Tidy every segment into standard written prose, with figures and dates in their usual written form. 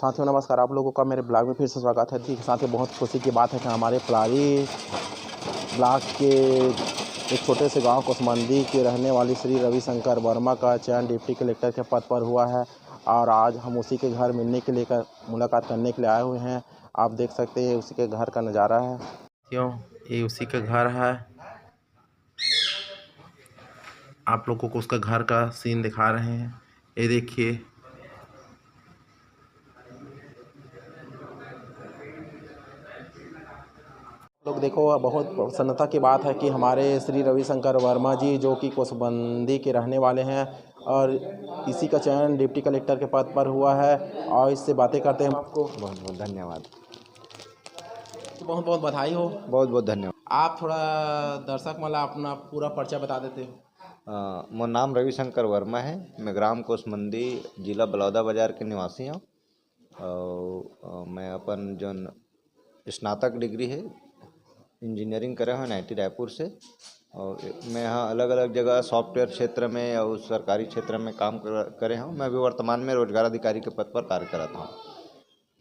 साथियों नमस्कार, आप लोगों का मेरे ब्लॉग में फिर से स्वागत है। साथियों बहुत खुशी की बात है कि हमारे पलारी ब्लॉक के एक छोटे से गांव कोसमंदी के रहने वाली श्री रविशंकर वर्मा का चयन डिप्टी कलेक्टर के पद पर हुआ है और आज हम उसी के घर मिलने के लिए मुलाकात करने के लिए आए हुए हैं। आप देख सकते हैं उसी के घर का नज़ारा है। क्यों ये उसी का घर है, आप लोगों को उसका घर का सीन दिखा रहे हैं। ये देखिए लोग देखो, बहुत प्रसन्नता की बात है कि हमारे श्री रविशंकर वर्मा जी जो कि कोसबंदी के रहने वाले हैं और इसी का चयन डिप्टी कलेक्टर के पद पर हुआ है और इससे बातें करते हैं। आपको बहुत बहुत धन्यवाद। तो बहुत बहुत बधाई हो। बहुत बहुत धन्यवाद। आप थोड़ा दर्शक मला अपना पूरा परिचय बता देते हो। मोर नाम रविशंकर वर्मा है। मैं ग्राम कोसमंदी जिला बलौदा बाजार के निवासी हूँ और मैं अपन जो स्नातक डिग्री है इंजीनियरिंग करे हूँ NIT रायपुर से। और मैं यहाँ अलग अलग जगह सॉफ्टवेयर क्षेत्र में और सरकारी क्षेत्र में काम करे हूँ। मैं अभी वर्तमान में रोजगार अधिकारी के पद पर कार्य करता हूँ।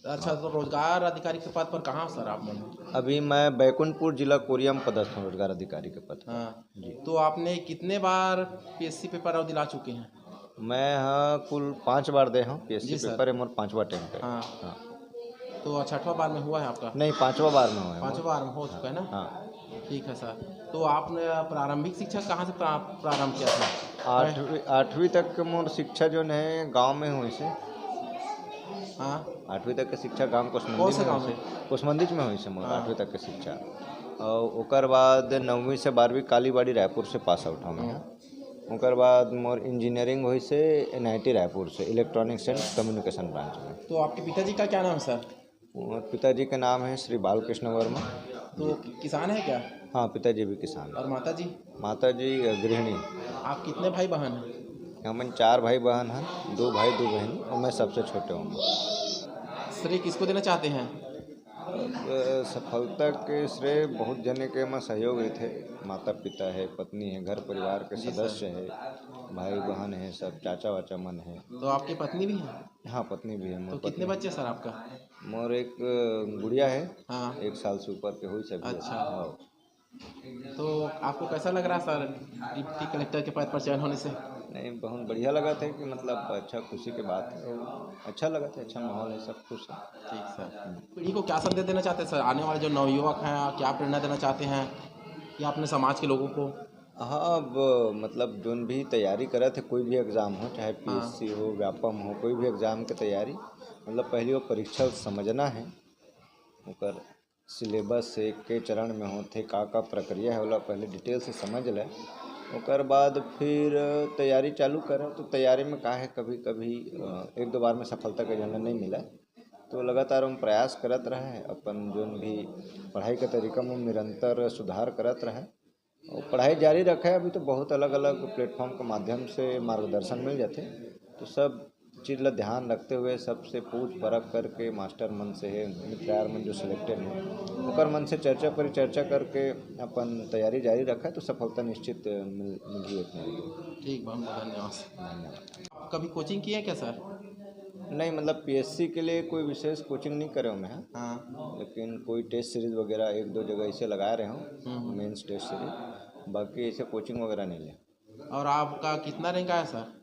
अच्छा, तो रोजगार अधिकारी के पद पर कहाँ सर आप बने? अभी मैं बैकुंठपुर जिला कोरिया में पदस्थ हूँ रोजगार अधिकारी के पद पर। हाँ जी। तो आपने कितने बार PSC पेपर और दिला चुके हैं? मैं हाँ कुल 5 बार दे हूँ जी PSC सर। पेपर है मोर 5वां अटेम्प्ट है। हाँ हाँ तो छठवां बार में हुआ है आपका? नहीं 5वां बार में हुआ है। 5वां बार में हो चुका है ना? हाँ ठीक है सर। तो आपने प्रारंभिक शिक्षा कहाँ से प्रारंभ किया था? 8वीं तक के मोर शिक्षा जो है गांव में हुई से। हाँ 8वीं तक के शिक्षा गांव कौन कोसमंदी से में गाँव हुई में? से। कोसमंदी में हुई से मोर हाँ 8वीं तक के शिक्षा। और ओकर बाद 9वीं से 12वीं कालीबाड़ी रायपुर से पास आउट हूँ मैं। ओकर बाद मोर इंजीनियरिंग हुई से NIT रायपुर से इलेक्ट्रॉनिक्स एंड कम्युनिकेशन ब्रांच में। तो आपके पिताजी का क्या नाम है सर? मोर पिताजी का नाम है श्री बालकृष्ण वर्मा। तो किसान है क्या? हाँ पिताजी भी किसान और है। माता जी? माता जी गृहिणी। आप कितने भाई बहन हैं? हम 4 भाई बहन हैं, 2 भाई 2 बहन और मैं सबसे छोटे हूँ। श्रेय किसको देना चाहते हैं? सफलता के श्रेय बहुत जने के में सहयोग थे। माता पिता है, पत्नी है, घर परिवार के सदस्य है, भाई बहन है, सब चाचा वाचा मन है। तो आपकी पत्नी भी है? हाँ पत्नी भी है। तो कितने बच्चे सर आपका? मोर एक गुड़िया है। हाँ 1 साल से ऊपर के हुई सभी। अच्छा। हाँ। तो आपको कैसा लग रहा है सर डिप्टी कलेक्टर के पद पर चयन होने से? नहीं बहुत बढ़िया लगा था कि मतलब अच्छा खुशी की बात है और अच्छा लगा था, अच्छा माहौल है, सब खुश है। ठीक सर। पीढ़ी को क्या संदेश देना चाहते हैं सर? आने वाले जो नवयुवक हैं क्या प्रेरणा देना चाहते हैं या अपने समाज के लोगों को? हाँ अब मतलब जोन भी तैयारी करे थे कोई भी एग्ज़ाम हो, चाहे हाँ PSC हो, व्यापम हो, कोई भी एग्ज़ाम के तैयारी मतलब पहले वो परीक्षा समझना है। ओकर सिलेबस से के चरण में होते का प्रक्रिया है, वाला पहले डिटेल से समझ लें। ओकर बाद फिर तैयारी चालू करें। तो तैयारी में का है कभी कभी 1-2 बार में सफलता का जन्म नहीं मिला। तो लगातार हम प्रयास करत रहे, अपन जोन भी पढ़ाई के तरीका में निरंतर सुधार करत रहे और पढ़ाई जारी रखे। अभी तो बहुत अलग अलग प्लेटफॉर्म के माध्यम से मार्गदर्शन मिल जाते, तो सब चीज़ ला ध्यान रखते हुए सबसे पूछ परख करके मास्टर मन से है मित्र यार मन जो सिलेक्टेड है ओकर मन से चर्चा परिचर्चा करके अपन तैयारी जारी रखा तो सफलता निश्चित मिली एक नहीं। ठीक, बहुत बहुत धन्यवाद। आप कभी कोचिंग किए हैं क्या सर? नहीं मतलब PSC के लिए कोई विशेष कोचिंग नहीं करे हूँ मैं। हाँ लेकिन कोई टेस्ट सीरीज़ वगैरह 1-2 जगह इसे लगा रहे हूँ, मेंस टेस्ट सीरीज। बाकी ऐसे कोचिंग वगैरह नहीं ले। और आपका कितना रैंक आया सर?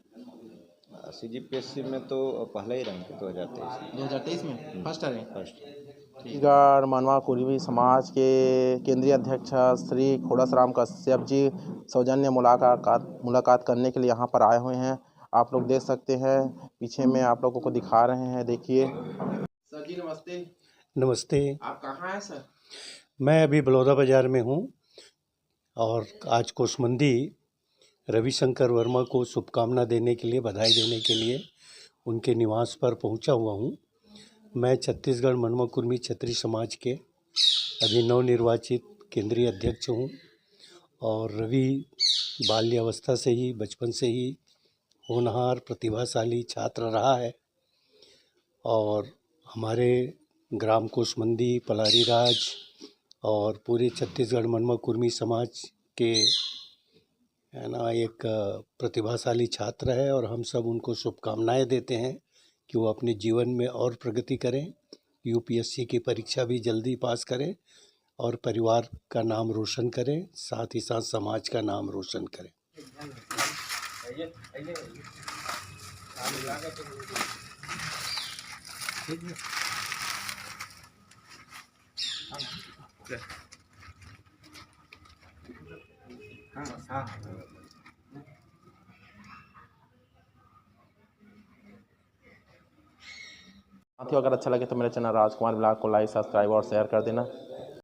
CGPSC में तो पहला ही रैंक 2023 2023 में फर्स्ट रैंक। फर्स्ट। छत्तीसगढ़ मनवा कुर्मी समाज के केंद्रीय अध्यक्ष श्री खोड़सराम कश्यप जी सौजन्य मुलाकात करने के लिए यहाँ पर आए हुए हैं। आप लोग देख सकते हैं पीछे में आप लोगों को दिखा रहे हैं, देखिए। सर जी नमस्ते। नमस्ते। आप कहाँ हैं सर? मैं अभी बलौदा बाज़ार में हूँ और आज कोसमंदी रविशंकर वर्मा को शुभकामना देने के लिए, बधाई देने के लिए उनके निवास पर पहुँचा हुआ हूँ। मैं छत्तीसगढ़ मनवा कुर्मी क्षत्रिय समाज के अभी नवनिर्वाचित केंद्रीय अध्यक्ष हूँ और रवि बाल्यावस्था से ही, बचपन से ही होनहार प्रतिभाशाली छात्र रहा है और हमारे ग्राम कोसमंदी, पलारीराज और पूरे छत्तीसगढ़ मनवा कुर्मी समाज के है ना एक प्रतिभाशाली छात्र है और हम सब उनको शुभकामनाएं देते हैं कि वो अपने जीवन में और प्रगति करें, यूपीएससी की परीक्षा भी जल्दी पास करें और परिवार का नाम रोशन करें, साथ ही साथ समाज का नाम रोशन करें। साथियों, अगर अच्छा लगे तो मेरे चैनल राजकुमार ब्लॉग को लाइक, सब्सक्राइब और शेयर कर देना।